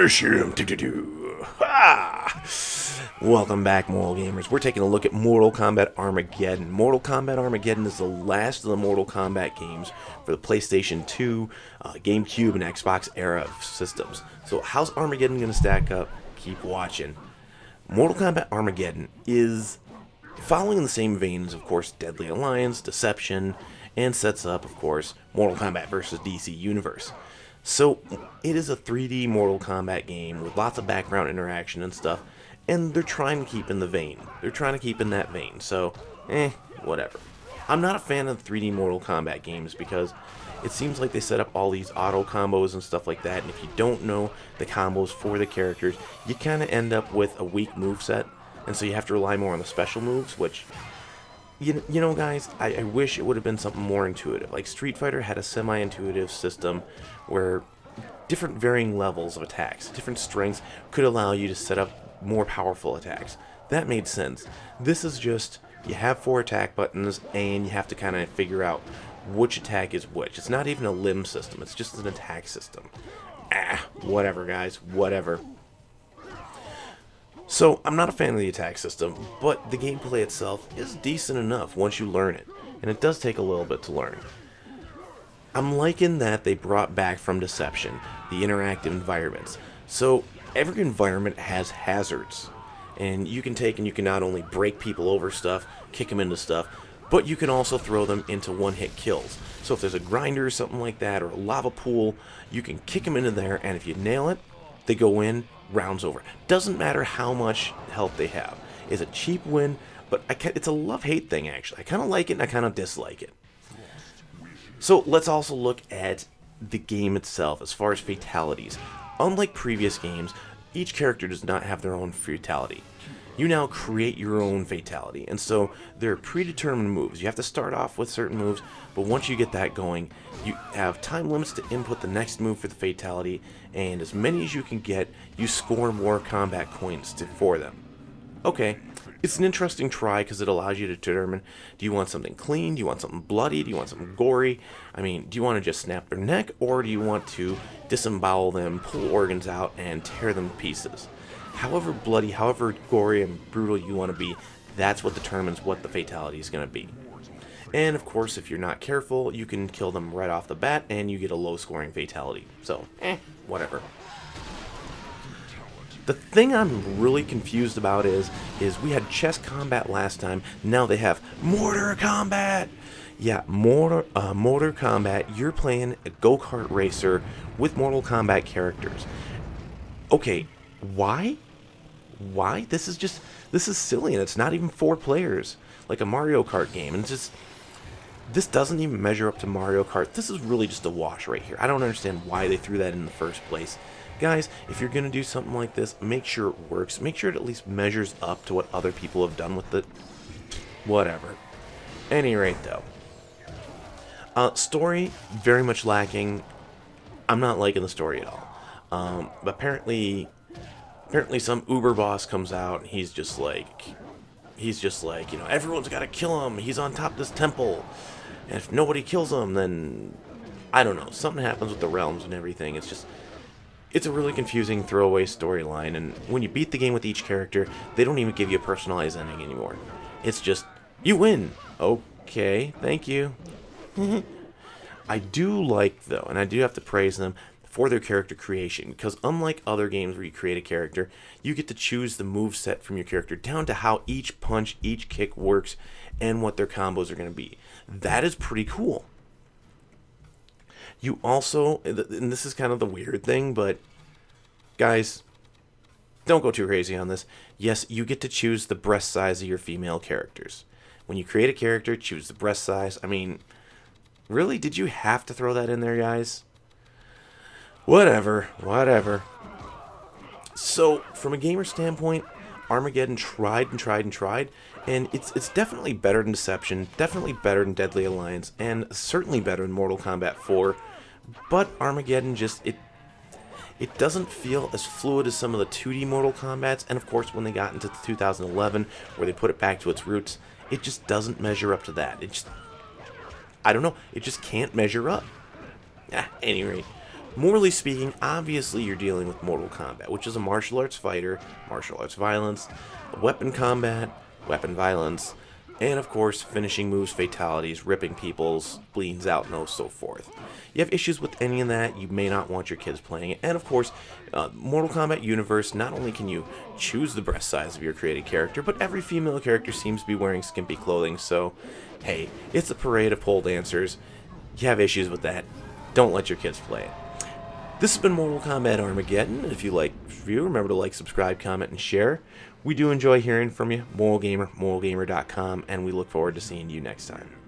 Finish him. Do-do-do. Ah! Welcome back, Moral Gamers. We're taking a look at Mortal Kombat Armageddon. Mortal Kombat Armageddon is the last of the Mortal Kombat games for the PlayStation 2, GameCube, and Xbox era of systems. So how's Armageddon going to stack up? Keep watching. Mortal Kombat Armageddon is following in the same veins, of course, Deadly Alliance, Deception, and sets up, of course, Mortal Kombat vs. DC Universe. So it is a 3D Mortal Kombat game with lots of background interaction and stuff, and they're trying to keep in the vein. They're trying to keep in that vein, so, whatever. I'm not a fan of 3D Mortal Kombat games because it seems like they set up all these auto combos and stuff like that, and if you don't know the combos for the characters, you kind of end up with a weak moveset, and so you have to rely more on the special moves, which, you know guys, I wish it would have been something more intuitive. Like Street Fighter had a semi-intuitive system where different varying levels of attacks, different strengths could allow you to set up more powerful attacks. That made sense. This is just, you have 4 attack buttons and you have to kind of figure out which attack is which. It's not even a limb system, it's just an attack system. Whatever guys, whatever. So, I'm not a fan of the attack system, but the gameplay itself is decent enough once you learn it, and it does take a little bit to learn. I'm liking that they brought back from Deception the interactive environments. So, every environment has hazards, and you can take and you can not only break people over stuff, kick them into stuff, but you can also throw them into one-hit kills. So if there's a grinder or something like that, or a lava pool, you can kick them into there, and if you nail it, they go in, rounds over. Doesn't matter how much health they have. It's a cheap win, but it's a love-hate thing, actually. I kind of like it, and I kind of dislike it. So let's also look at the game itself as far as fatalities. Unlike previous games, each character does not have their own fatality. You now create your own fatality, and so there are predetermined moves. You have to start off with certain moves, but once you get that going, you have time limits to input the next move for the fatality, and as many as you can get, you score more combat coins for them. Okay, it's an interesting try because it allows you to determine, do you want something clean, do you want something bloody, do you want something gory? I mean, do you want to just snap their neck, or do you want to disembowel them, pull organs out, and tear them to pieces? However bloody, however gory and brutal you want to be, that's what determines what the fatality is going to be. And of course, if you're not careful, you can kill them right off the bat and you get a low scoring fatality. So, whatever. The thing I'm really confused about is we had chess combat last time, now they have mortar combat! Yeah, mortar combat, you're playing a go-kart racer with Mortal Kombat characters. Okay, why? Why? This is silly, and it's not even 4 players, like a Mario Kart game, and this doesn't even measure up to Mario Kart. This is really just a wash right here. I don't understand why they threw that in the first place. Guys, if you're going to do something like this, make sure it works. Make sure it at least measures up to what other people have done with it. Whatever. Any rate, though. Story, very much lacking. I'm not liking the story at all. Apparently some Uber boss comes out, and he's just like, you know, everyone's got to kill him. He's on top of this temple. And if nobody kills him, then, I don't know, something happens with the realms and everything. It's a really confusing throwaway storyline, and when you beat the game with each character, they don't even give you a personalized ending anymore. It's just, you win. Okay, thank you. I do like, though, and I do have to praise them for their character creation, because unlike other games where you create a character, you get to choose the move set from your character down to how each punch, each kick works, and what their combos are going to be. That is pretty cool. You also, and this is kind of the weird thing, but guys, don't go too crazy on this. Yes, you get to choose the breast size of your female characters. When you create a character, choose the breast size. I mean, really? Did you have to throw that in there, guys? Whatever. So, from a gamer standpoint, Armageddon tried and tried and tried, and it's definitely better than Deception, definitely better than Deadly Alliance, and certainly better than Mortal Kombat 4, but Armageddon just, it doesn't feel as fluid as some of the 2D Mortal Kombats, and of course when they got into 2011, where they put it back to its roots, it just doesn't measure up to that. I don't know, it just can't measure up. Any rate. Morally speaking, obviously you're dealing with Mortal Kombat, which is a martial arts fighter, martial arts violence, weapon combat, weapon violence, and of course finishing moves, fatalities, ripping people's spleens out, and so forth. You have issues with any of that, you may not want your kids playing it. And of course, Mortal Kombat universe, not only can you choose the breast size of your created character, but every female character seems to be wearing skimpy clothing, so hey, it's a parade of pole dancers. You have issues with that, don't let your kids play it. This has been Mortal Kombat Armageddon. If you like this review, remember to like, subscribe, comment, and share. We do enjoy hearing from you. Moralgamer, moralgamer.com, and we look forward to seeing you next time.